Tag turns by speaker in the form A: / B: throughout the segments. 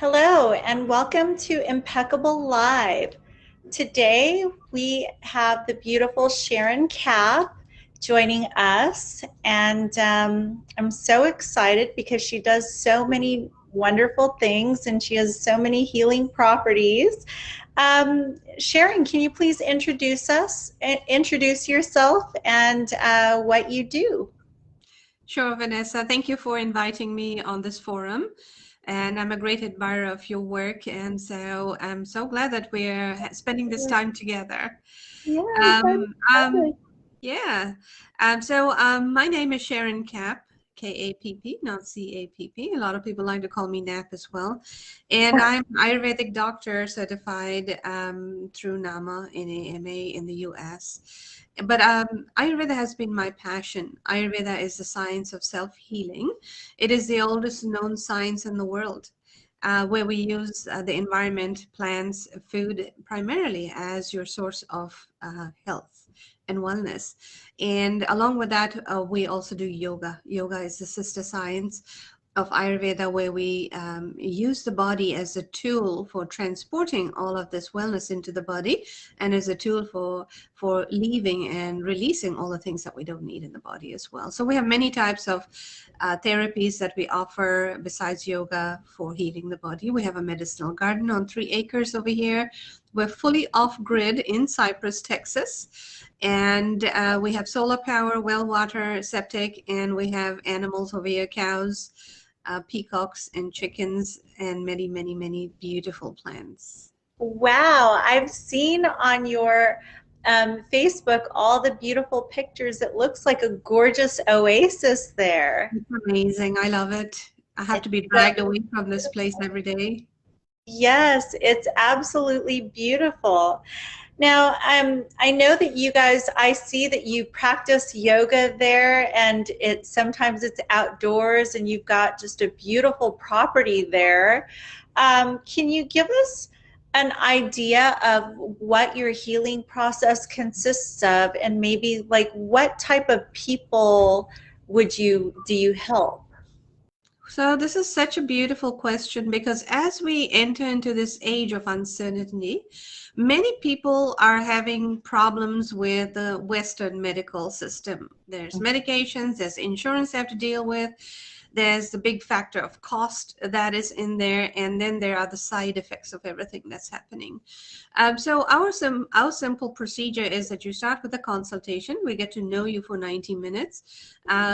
A: Hello and welcome to Impeccable Live. Today we have the beautiful Sharon Kapp joining us, and I'm so excited because she does so many wonderful things and she has so many healing properties. Sharon, can you please introduce yourself and what you do?
B: Sure, Vanessa. Thank you for inviting me on this forum. And I'm a great admirer of your work. And so I'm so glad that we're spending this time together.
A: Yes, I'm
B: Um, um,
A: excited.
B: yeah. My name is Sharon Kapp, K-A-P-P, not C-A-P-P. A lot of people like to call me Nap as well. And I'm Ayurvedic doctor certified through NAMA in AMA in the US. But Ayurveda has been my passion. Ayurveda is the science of self-healing. It is the oldest known science in the world. Where we use the environment, plants, food primarily as your source of health and wellness. And along with that, we also do yoga. Yoga is the sister science of Ayurveda, where we use the body as a tool for transporting all of this wellness into the body, and as a tool for leaving and releasing all the things that we don't need in the body as well. So we have many types of therapies that we offer besides yoga for healing the body. We have a medicinal garden on 3 acres over here. We're fully off grid in Cypress, Texas. And we have solar power, well water, septic, and we have animals over here, cows, peacocks and chickens, and many, many, many beautiful plants.
A: Wow, I've seen on your Facebook all the beautiful pictures. It looks like a gorgeous oasis there.
B: It's amazing. I love it. I have
A: It's
B: to be
A: so
B: dragged away from this place every day.
A: Yes, it's absolutely beautiful. Now, I know that you guys, I see that you practice yoga there, and sometimes it's outdoors, and you've got just a beautiful property there. Can you give us an idea of what your healing process consists of, and maybe like what type of people do you help?
B: So this is such a beautiful question because as we enter into this age of uncertainty, many people are having problems with the Western medical system. There's medications, there's insurance they have to deal with, there's the big factor of cost that is in there, and then there are the side effects of everything that's happening. So our simple procedure is that you start with a consultation. We get to know you for 90 minutes.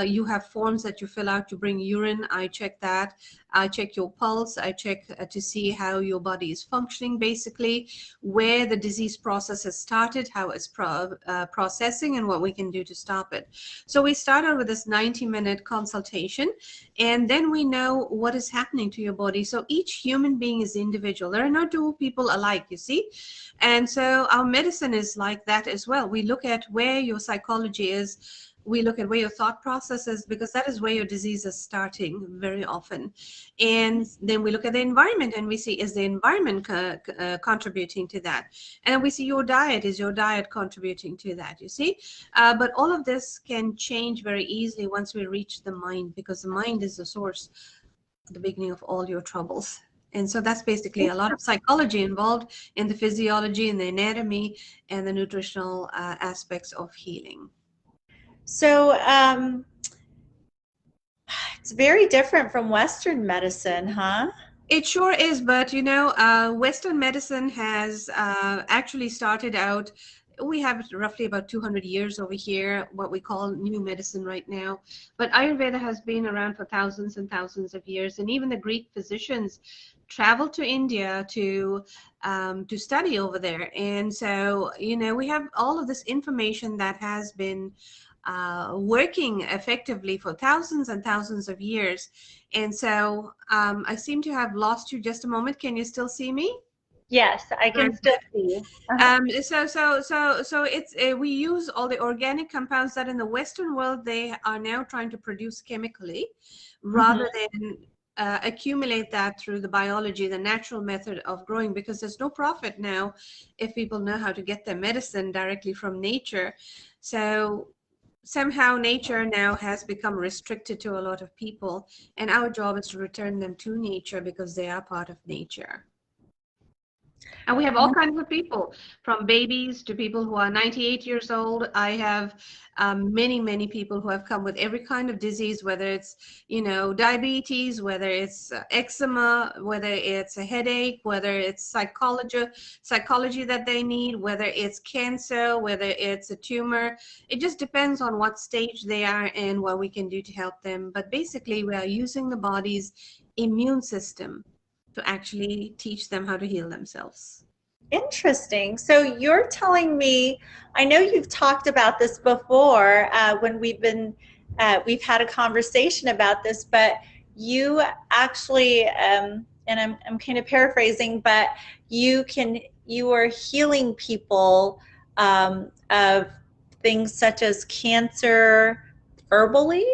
B: You have forms that you fill out. You bring urine. I check that. I check your pulse. I check to see how your body is functioning, basically, where the disease process has started, how it's processing, and what we can do to stop it. So we start out with this 90-minute consultation, and then we know what is happening to your body. So each human being is individual. There are no two people alike, you see. And so our medicine is like that as well. We look at where your psychology is. We look at where your thought process is, because that is where your disease is starting very often. And then we look at the environment and we see, is the environment contributing to that? And then we see your diet, is your diet contributing to that, you see? But all of this can change very easily once we reach the mind, because the mind is the source, the beginning of all your troubles. And so that's basically a lot of psychology involved in the physiology and the anatomy and the nutritional aspects of healing.
A: So, it's very different from Western medicine, huh?
B: It sure is, but you know, Western medicine has actually started out. We have roughly about 200 years over here, what we call new medicine right now. But Ayurveda has been around for thousands and thousands of years, and even the Greek physicians traveled to India to study over there. And so, you know, we have all of this information that has been working effectively for thousands and thousands of years. And so I seem to have lost you just a moment. Can you still see me?
A: Yes, I can
B: Perfect.
A: still see you.
B: So it's we use all the organic compounds that in the Western world they are now trying to produce chemically, rather
A: Mhm.
B: than accumulate that through the biology, the natural method of growing, because there's no profit now if people know how to get their medicine directly from nature. So somehow nature now has become restricted to a lot of people, and our job is to return them to nature because they are part of nature. And we have all kinds of people, from babies to people who are 98 years old. I have many, many people who have come with every kind of disease, whether it's, diabetes, whether it's eczema, whether it's a headache, whether it's psychology that they need, whether it's cancer, whether it's a tumor. It just depends on what stage they are and what we can do to help them. But basically, we are using the body's immune system to actually teach them how to heal themselves.
A: Interesting. So you're telling me, I know you've talked about this before when we've had a conversation about this, but you actually, and I'm kind of paraphrasing, but you are healing people of things such as cancer herbally.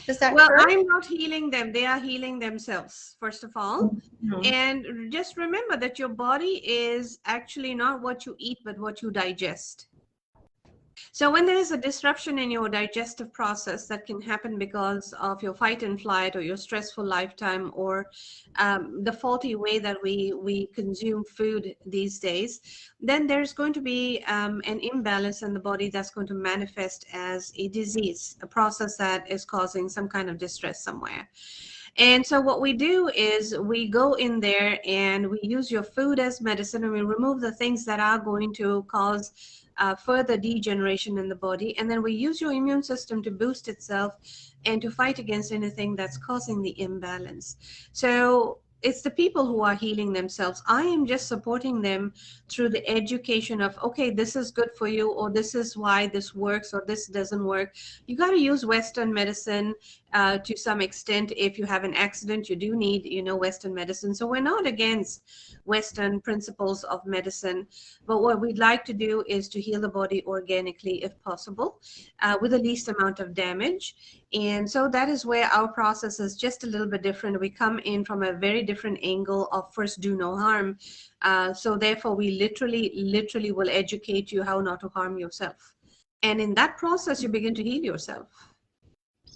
A: Is that
B: Well,
A: correct?
B: I'm not healing them. They are healing themselves, first of all.
A: Mhm.
B: And just remember that your body is actually not what you eat, but what you digest. So when there is a disruption in your digestive process, that can happen because of your fight and flight or your stressful lifetime, or the faulty way that we consume food these days, then there's going to be an imbalance in the body that's going to manifest as a disease, a process that is causing some kind of distress somewhere. And so what we do is we go in there and we use your food as medicine, and we remove the things that are going to cause further degeneration in the body. And then we use your immune system to boost itself and to fight against anything that's causing the imbalance. So it's the people who are healing themselves. I am just supporting them through the education of, okay, this is good for you, or this is why this works, or this doesn't work. You got to use Western medicine to some extent. If you have an accident, you do need, Western medicine. So we're not against Western principles of medicine, but what we'd like to do is to heal the body organically, if possible, with the least amount of damage. And so that is where our process is just a little bit different. We come in from a very different angle of first do no harm. So therefore, we literally will educate you how not to harm yourself. And in that process, you begin to heal yourself.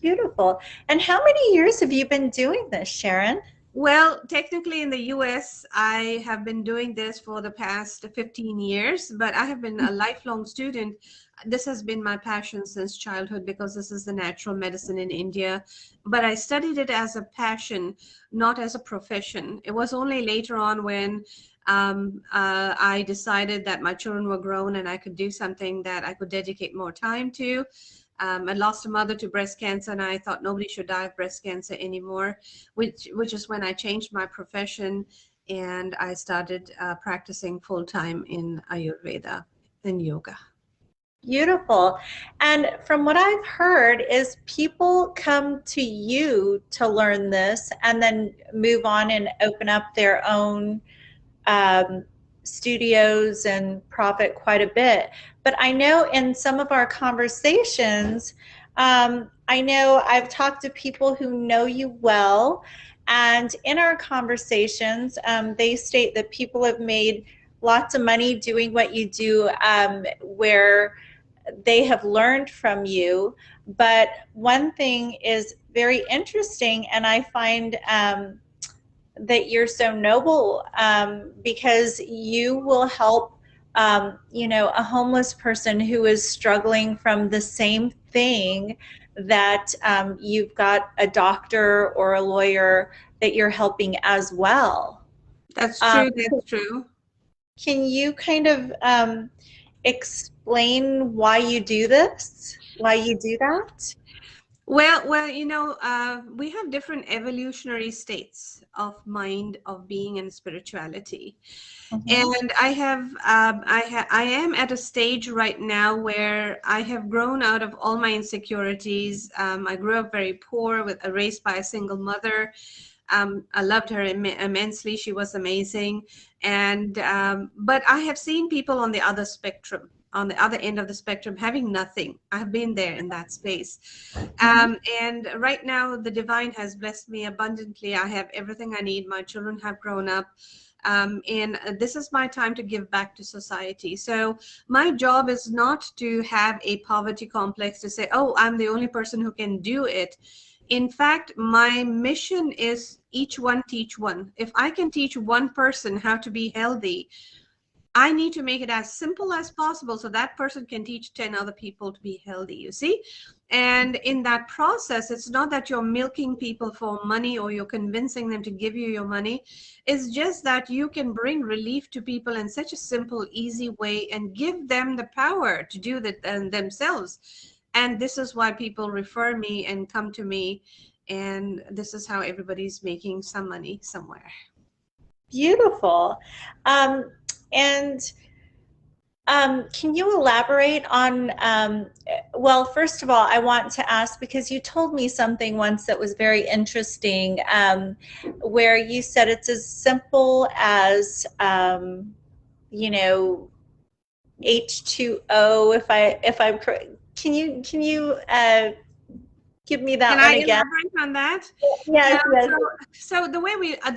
A: Beautiful. And how many years have you been doing this, Sharon?
B: Well, technically in the US, I have been doing this for the past 15 years, but I have been a lifelong student. This has been my passion since childhood because this is the natural medicine in India. But I studied it as a passion, not as a profession. It was only later on when I decided that my children were grown and I could do something that I could dedicate more time to. I lost a mother to breast cancer, and I thought nobody should die of breast cancer anymore, which is when I changed my profession and I started practicing full time in Ayurveda and yoga.
A: Beautiful. And from what I've heard is people come to you to learn this and then move on and open up their own um, studios and profit quite a bit. But I know in some of our conversations, I know I've talked to people who know you well, and in our conversations, they state that people have made lots of money doing what you do, where they have learned from you. But one thing is very interesting, and I find that you're so noble, because you will help a homeless person who is struggling from the same thing that you've got a doctor or a lawyer that you're helping as well.
B: That's
A: Um,
B: true. That's true.
A: can you kind of explain why you do this, why you do that?
B: Well, we have different evolutionary states of mind, of being, and spirituality.
A: Mhm.
B: And I am at a stage right now where I have grown out of all my insecurities. I grew up very poor, raised by a single mother. I loved her immensely. She was amazing. And but I have seen people on the other spectrum, on the other end of the spectrum, having nothing. I've been there in that space.
A: Mhm.
B: And right now, the divine has blessed me abundantly. I have everything I need. My children have grown up. And this is my time to give back to society. So my job is not to have a poverty complex to say, oh, I'm the only person who can do it. In fact, my mission is each one teach one. If I can teach one person how to be healthy, I need to make it as simple as possible so that person can teach 10 other people to be healthy, you see? And in that process, it's not that you're milking people for money or you're convincing them to give you your money. It's just that you can bring relief to people in such a simple, easy way and give them the power to do that themselves. And this is why people refer me and come to me. And this is how everybody's making some money somewhere.
A: Beautiful. And can you elaborate on, well, first of all, I want to ask, because you told me something once that was very interesting, where you said it's as simple as, you know, H2O, if I'm correct. Can you give me that
B: Can
A: one
B: I
A: again?
B: elaborate on that?
A: Yes,
B: Yeah,
A: yes.
B: so the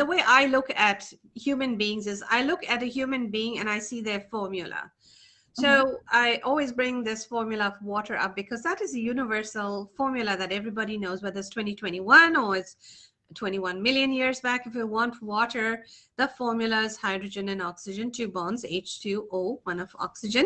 B: way I look at human beings is I look at a human being and I see their formula.
A: Mhm.
B: So I always bring this formula of water up because that is a universal formula that everybody knows, whether it's 2021 or it's 21 million years back. If you want water, the formula is hydrogen and oxygen, two bonds, H2O, one of oxygen.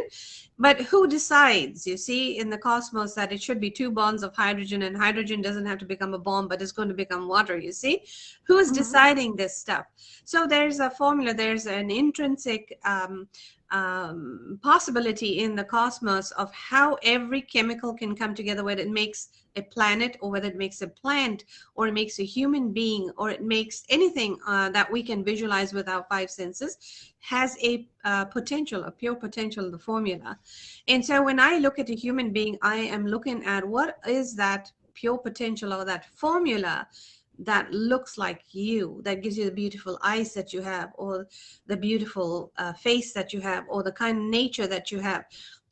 B: But who decides, you see, in the cosmos that it should be two bonds of hydrogen, and hydrogen doesn't have to become a bomb, but it's going to become water, you see? Who is
A: Mhm.
B: deciding this stuff? So there's a formula, there's an intrinsic possibility in the cosmos of how every chemical can come together, whether it makes a planet or whether it makes a plant or it makes a human being or it makes anything that we can visualize with our five senses, has a potential, a pure potential, the formula. And so when I look at a human being, I am looking at what is that pure potential or that formula that looks like you, that gives you the beautiful eyes that you have, or the beautiful face that you have, or the kind of nature that you have.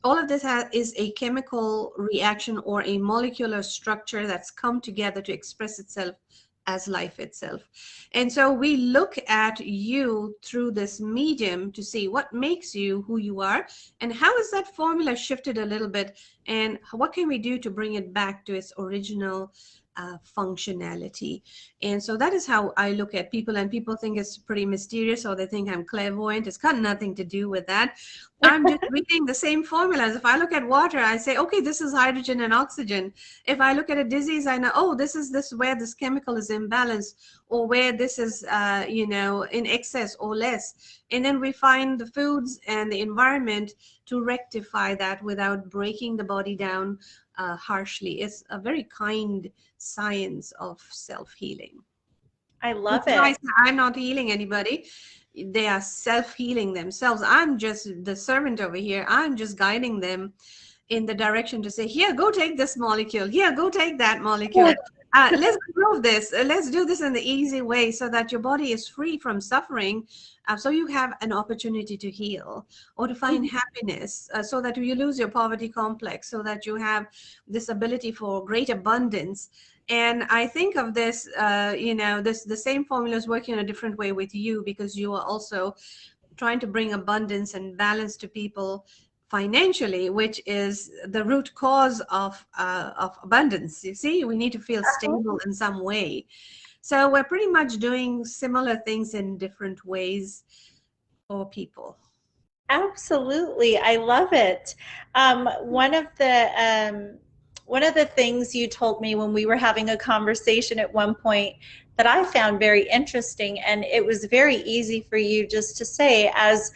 B: All of this is a chemical reaction or a molecular structure that's come together to express itself as life itself. And so we look at you through this medium to see what makes you who you are and how is that formula shifted a little bit, and what can we do to bring it back to its original functionality. And so that is how I look at people, and people think it's pretty mysterious or they think I'm clairvoyant. It's got nothing to do with that. I'm just reading the same formulas. If I look at water, I say, okay, this is hydrogen and oxygen. If I look at a disease, I know, oh, this is where this chemical is imbalanced, or where this is, in excess or less. And then we find the foods and the environment to rectify that without breaking the body down harshly. It's a very kind science of self-healing.
A: I
B: Which
A: love
B: is why
A: it.
B: I'm not healing anybody. They are self-healing themselves. I'm just the servant over here. I'm just guiding them in the direction to say, here, go take this molecule. Here, go take that molecule. Let's improve this. Let's do this in the easy way so that your body is free from suffering. So you have an opportunity to heal or to find happiness, so that you lose your poverty complex, so that you have this ability for great abundance. And I think of this, the same formula is working in a different way with you, because you are also trying to bring abundance and balance to people financially, which is the root cause of abundance. You see, we need to feel stable in some way. So we're pretty much doing similar things in different ways for people.
A: Absolutely, I love it. One of the things you told me when we were having a conversation at one point that I found very interesting, and it was very easy for you just to say, as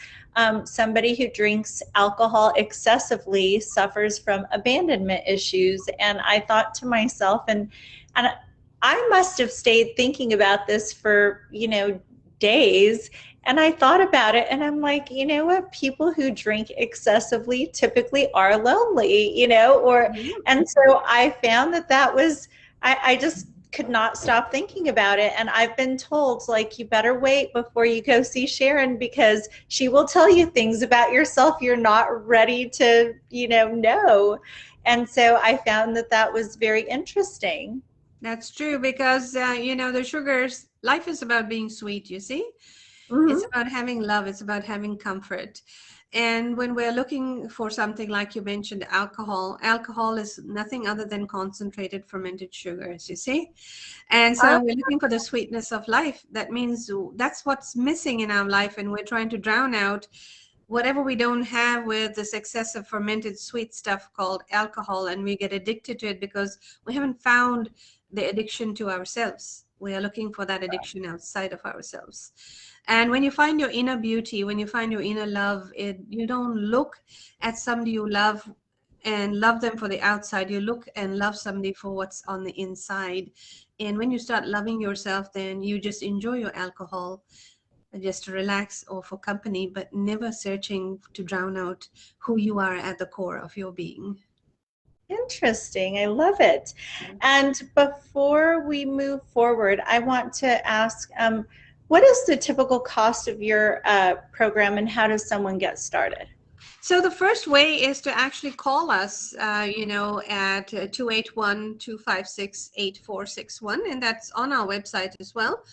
A: somebody who drinks alcohol excessively suffers from abandonment issues. And I thought to myself, and I must have stayed thinking about this for, days. And I thought about it and I'm like, you know what? People who drink excessively typically are lonely,
B: Yeah.
A: and so I found that was, I just could not stop thinking about it. And I've been told, like, you better wait before you go see Sharon, because she will tell you things about yourself you're not ready to, know. And so I found that was very interesting.
B: That's true, because the sugars, life is about being sweet, you see. It's
A: Hmm.
B: about having love. It's about having comfort. And when we're looking for something like you mentioned, alcohol is nothing other than concentrated fermented sugars, you see? And so we're looking for the sweetness of life. That means that's what's missing in our life, and we're trying to drown out whatever we don't have with this excessive fermented sweet stuff called alcohol, and we get addicted to it because we haven't found the addiction to ourselves. We are looking for that addiction outside of ourselves. And when you find your inner beauty, when you find your inner love, you don't look at somebody you love and love them for the outside. You look and love somebody for what's on the inside. And when you start loving yourself, then you just enjoy your alcohol just to relax or for company, but never searching to drown out who you are at the core of your being.
A: Interesting. I love it. And before we move forward, I want to ask, what is the typical cost of your program and how does someone get started?
B: So the first way is to actually call us, at 281-256-8461, and that's on our website as well,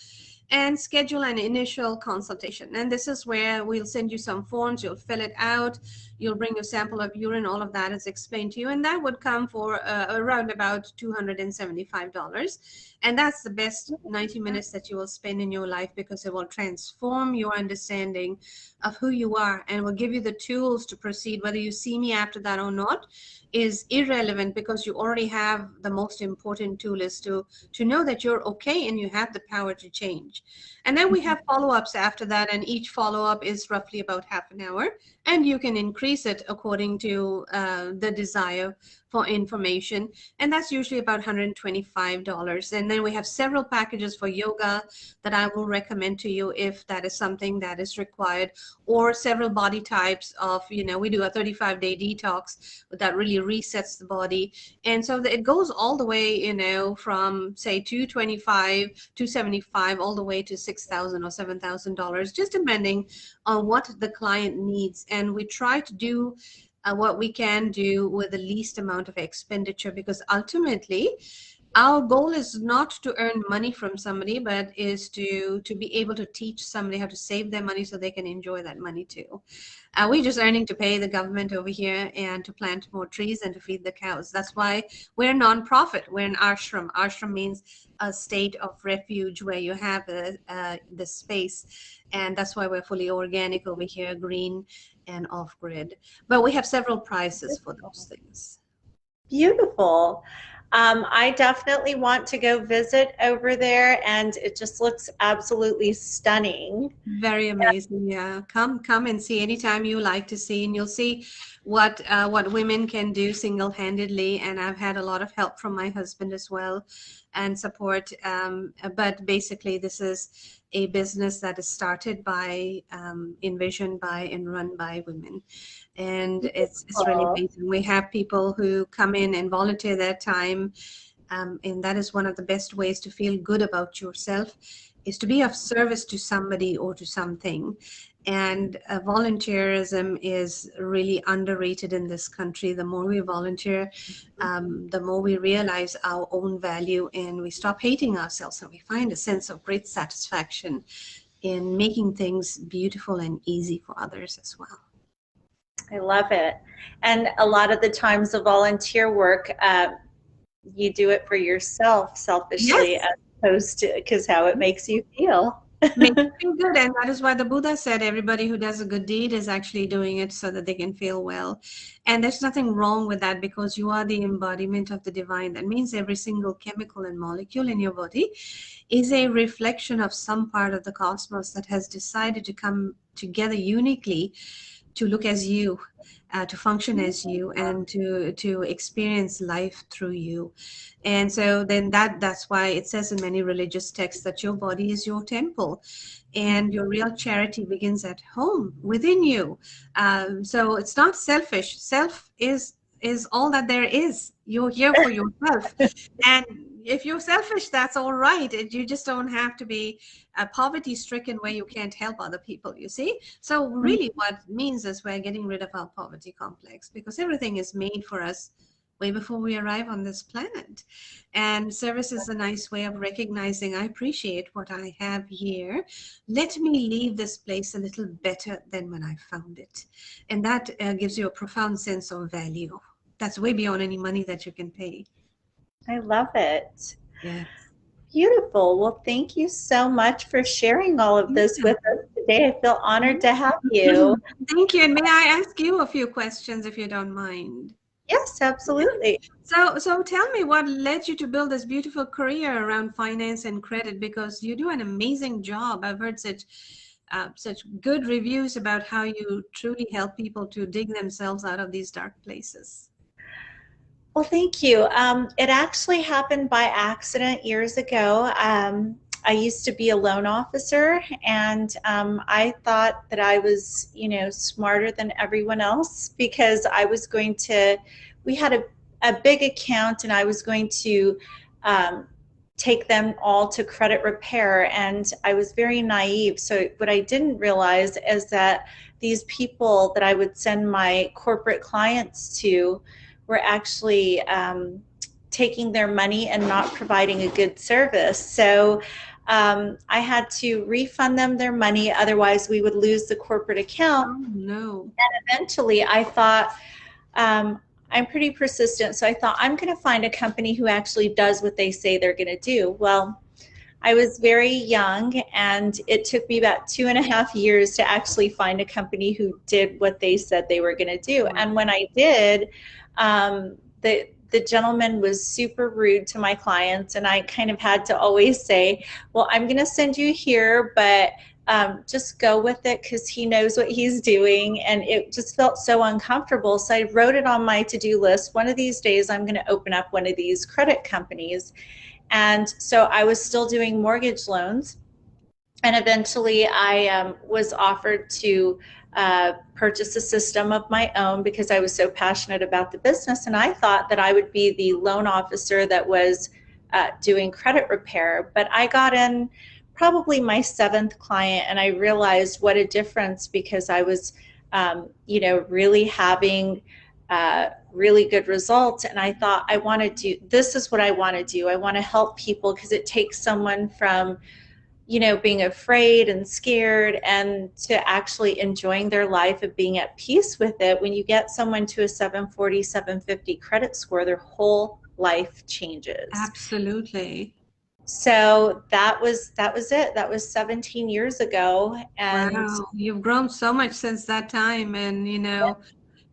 B: and schedule an initial consultation. And this is where we'll send you some forms, you'll fill it out, you'll bring a sample of urine, all of that is explained to you, and that would come for around about $275. And that's the best 90 minutes that you will spend in your life, because it will transform your understanding of who you are and will give you the tools to proceed. Whether you see me after that or not is irrelevant, because you already have the most important tool, is to know that you're okay and you have the power to change. And then we have follow-ups after that, and each follow-up is roughly about half an hour, and you can increase it according to the desire for information, and that's usually about $125. And then we have several packages for yoga that I will recommend to you if that is something that is required, or several body types of, we do a 35-day detox that really resets the body. And so it goes all the way, from say 225, 275, all the way to $6,000 or $7,000, just depending on what the client needs. And we try to do what we can do with the least amount of expenditure, because ultimately our goal is not to earn money from somebody, but is to be able to teach somebody how to save their money so they can enjoy that money too. We're just earning to pay the government over here and to plant more trees and to feed the cows. That's why we're a nonprofit. We're an ashram. Ashram means a state of refuge where you have the space, and that's why we're fully organic over here, green and off-grid. But we have several prices for those things.
A: Beautiful. I definitely want to go visit over there, and it just looks absolutely stunning.
B: Very amazing. Yeah. Come and see anytime you like to see, and you'll see what women can do single-handedly. And I've had a lot of help from my husband as well, and support. But basically, this is a business that is started by, envisioned by, and run by women. And it's really
A: Beautiful.
B: amazing. We have people who come in and volunteer their time, and that is one of the best ways to feel good about yourself, is to be of service to somebody or to something. And volunteerism is really underrated in this country. The more we volunteer, the more we realize our own value, and we stop hating ourselves, and we find a sense of great satisfaction in making things beautiful and easy for others as well.
A: I love it. And a lot of the times, the volunteer work, you do it for yourself selfishly,
B: Yes.
A: as opposed to because how it makes you feel.
B: Makes you feel good. And that is why the Buddha said everybody who does a good deed is actually doing it so that they can feel well. And there's nothing wrong with that, because you are the embodiment of the divine. That means every single chemical and molecule in your body is a reflection of some part of the cosmos that has decided to come together uniquely to look as you, to function as you, and to experience life through you. And so then that's why it says in many religious texts that your body is your temple, and your real charity begins at home within you. So it's not selfish. Self is all that there is. You're here for yourself, and if you're selfish, that's all right. You just don't have to be poverty stricken where you can't help other people, you see. So really what it means is we're getting rid of our poverty complex, because everything is made for us way before we arrive on this planet. And service is a nice way of recognizing, I appreciate what I have here. Let me leave this place a little better than when I found it. And that gives you a profound sense of value. That's way beyond any money that you can pay.
A: I love it.
B: Yes.
A: Beautiful. Well, thank you so much for sharing all of this
B: Yeah.
A: with us today. I feel honored to have you.
B: Thank you. And may I ask you a few questions if you don't mind?
A: Yes, absolutely.
B: So tell me what led you to build this beautiful career around finance and credit, because you do an amazing job. I've heard such good reviews about how you truly help people to dig themselves out of these dark places.
A: Well, thank you. It actually happened by accident years ago. I used to be a loan officer, and I thought that I was, smarter than everyone else because I was going to, we had a big account, and I was going to um, take them all to credit repair. And I was very naive. So what I didn't realize is that these people that I would send my corporate clients to were actually taking their money and not providing a good service. So I had to refund them their money, otherwise we would lose the corporate account.
B: Oh, no.
A: And eventually I thought, I'm pretty persistent, so I thought I'm going to find a company who actually does what they say they're going to do. Well, I was very young, and it took me about 2.5 years to actually find a company who did what they said they were going to do. And when I did, the gentleman was super rude to my clients, and I kind of had to always say, well, I'm going to send you here, but just go with it because he knows what he's doing. And it just felt so uncomfortable. So I wrote it on my to-do list. One of these days, I'm going to open up one of these credit companies. And so I was still doing mortgage loans. And eventually I was offered to purchase a system of my own because I was so passionate about the business. And I thought that I would be the loan officer that was doing credit repair. But I got in probably my 7th client, and I realized what a difference, because I was, really having really good results. And I thought, this is what I want to do. I want to help people, because it takes someone from, being afraid and scared and to actually enjoying their life and being at peace with it. When you get someone to a 740, 750 credit score, their whole life changes.
B: Absolutely.
A: So that was it. That was 17 years ago. And
B: Wow, you've grown so much since that time. And,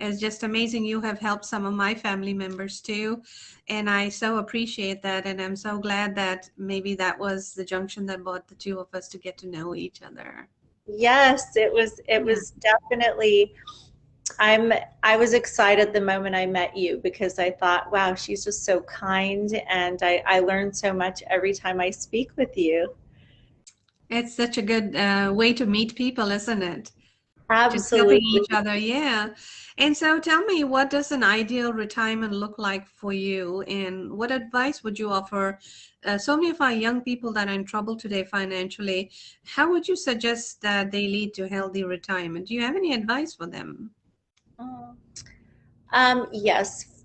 B: it's just amazing. You have helped some of my family members too. And I so appreciate that. And I'm so glad that maybe that was the junction that brought the two of us to get to know each other.
A: yes, it
B: Yeah.
A: was definitely, I was excited the moment I met you, because I thought, wow, she's just so kind, and I learned so much every time I speak with you.
B: It's such a good way to meet people, isn't it? Just helping
A: Absolutely.
B: each other, yeah. And so tell me, what does an ideal retirement look like for you? And what advice would you offer so many of our young people that are in trouble today financially? How would you suggest that they lead to healthy retirement? Do you have any advice for them?
A: Yes.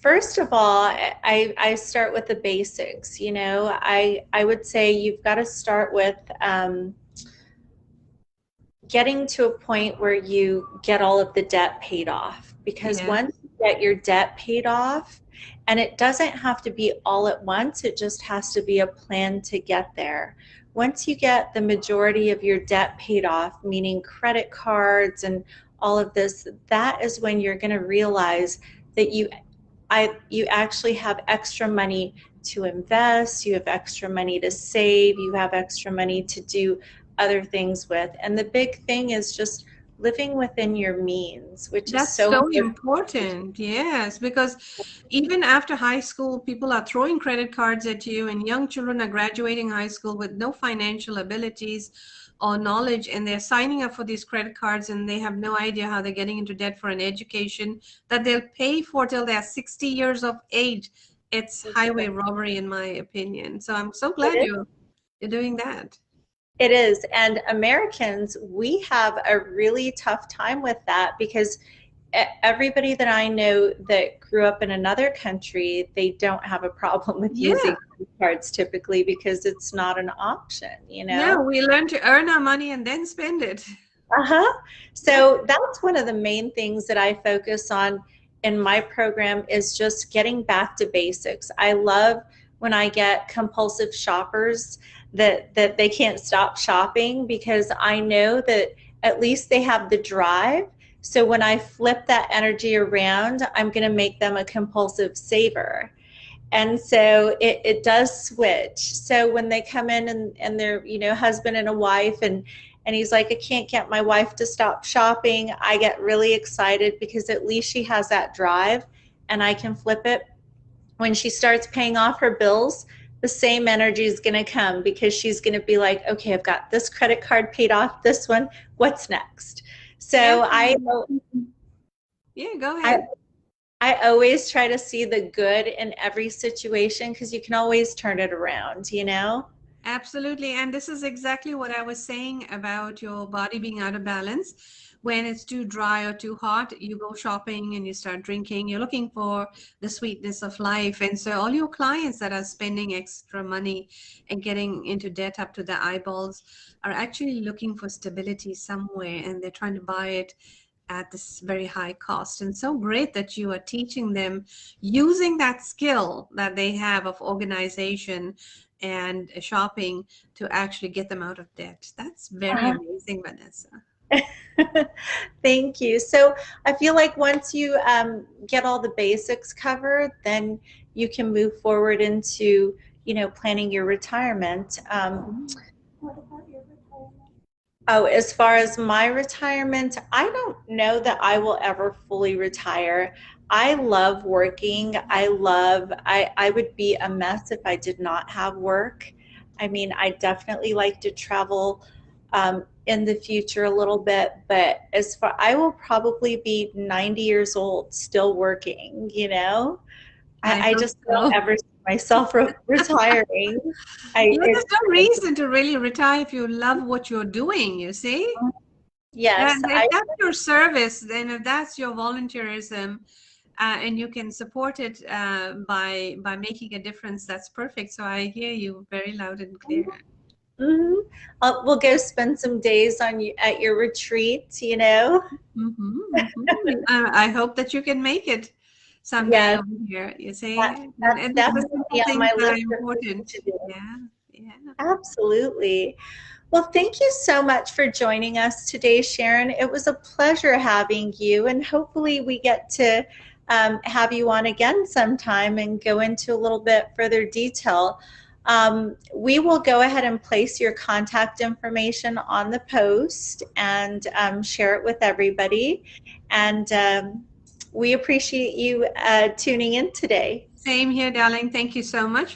A: First of all, I start with the basics. I would say you've got to start with getting to a point where you get all of the debt paid off. Because
B: Yeah,
A: once you get your debt paid off, and it doesn't have to be all at once, it just has to be a plan to get there. Once you get the majority of your debt paid off, meaning credit cards and all of this, that is when you're going to realize that you actually have extra money to invest, you have extra money to save, you have extra money to do other things with. And the big thing is just living within your means, which is
B: that's
A: so
B: so
A: important.
B: important. Yes, because even after high school, people are throwing credit cards at you, and young children are graduating high school with no financial abilities or knowledge, and they're signing up for these credit cards, and they have no idea how they're getting into debt for an education that they'll pay for till they're 60 years of age. It's highway robbery, in my opinion. So I'm so glad
A: It
B: you're doing that.
A: It is. And Americans, we have a really tough time with that, because everybody that I know that grew up in another country, they don't have a problem with
B: Yeah.
A: using credit cards typically because it's not an option, you
B: Yeah,
A: know?
B: we learn to earn our money and then spend it.
A: Uh-huh.
B: Yeah.
A: So that's one of the main things that I focus on in my program is just getting back to basics. I love when I get compulsive shoppers that they can't stop shopping because I know that at least they have the drive. So when I flip that energy around, I'm going to make them a compulsive saver. And so it does switch. So when they come in and they're, you know, husband and a wife and he's like, I can't get my wife to stop shopping, I get really excited because at least she has that drive and I can flip it. When she starts paying off her bills, the same energy is going to come because she's going to be like, okay, I've got this credit card paid off, this one, what's next?
B: Yeah.
A: So
B: Yeah, go
A: I
B: ahead.
A: I always try to see the good in every situation because you can always turn it around, you know?
B: Absolutely. And this is exactly what I was saying about your body being out of balance. When it's too dry or too hot, you go shopping and you start drinking. You're looking for the sweetness of life. And so, all your clients that are spending extra money and getting into debt up to the eyeballs are actually looking for stability somewhere and they're trying to buy it at this very high cost. And so great that you are teaching them using that skill that they have of organization and shopping to actually get them out of debt. That's very
A: Uh-huh.
B: amazing, Vanessa.
A: Thank you. So I feel like once you get all the basics covered, then you can move forward into, you know, planning your retirement.
B: Mhm.
A: Oh, as far as my retirement, I don't know that I will ever fully retire. I love working. I would be a mess if I did not have work. I mean, I definitely like to travel in the future a little bit, but as far, I will probably be 90 years old still working, you know?
B: I
A: I
B: hope
A: just don't
B: so.
A: ever see myself retiring.
B: Yeah, there's
A: It's,
B: no reason to really retire if you love what you're doing, you see?
A: yes,
B: And if that's your service, then if that's your volunteerism, and you can support it by making a difference, that's perfect. So I hear you very loud and clear.
A: hmm we'll go spend some days on you at your retreat, you know?
B: I hope that you can make it someday
A: Yes,
B: over here, you see?
A: that, that's
B: And these are the
A: definitely
B: simple
A: on
B: things
A: my
B: that are
A: list of things
B: important.
A: to do.
B: Yeah, yeah.
A: Absolutely. Well, thank you so much for joining us today, Sharon. It was a pleasure having you, and hopefully, we get to have you on again sometime and go into a little bit further detail. We will go ahead and place your contact information on the post and share it with everybody. And we appreciate you tuning in today.
B: Same here, darling. Thank you so much